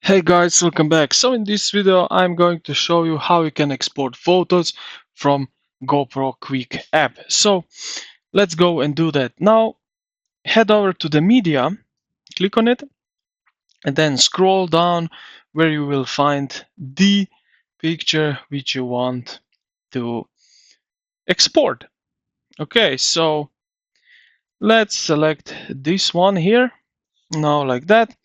Hey guys, welcome back. So in this video I'm going to show you how you can export photos from GoPro Quik app. So let's go and do that. Now head over to the media, click on it, and then scroll down where you will find the picture which you want to export. Okay, so let's select this one here. Now like that.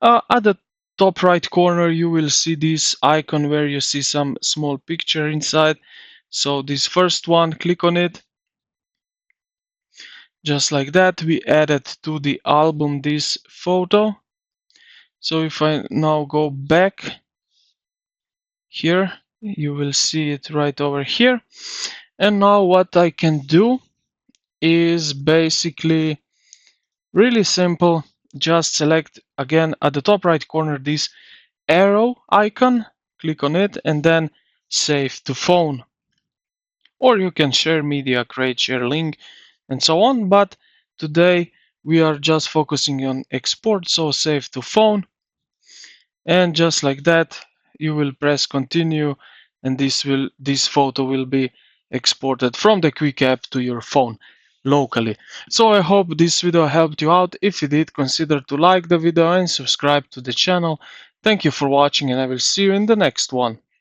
At the top right corner you will see this icon where you see some small picture inside. So this first one, click on it. Just like that, we added to the album this photo. So if I now go back here, you will see it right over here. And now what I can do is basically really simple. Just select again at the top right corner this arrow icon, click on it, and then save to phone. Or you can share media, create share link, and so on. But today we are just focusing on export, so save to phone. And just like that, you will press continue, and this photo will be exported from the Quik app to your phone locally. So I hope this video helped you out. If you did, consider to like the video and subscribe to the channel. Thank you for watching, and I will see you in the next one.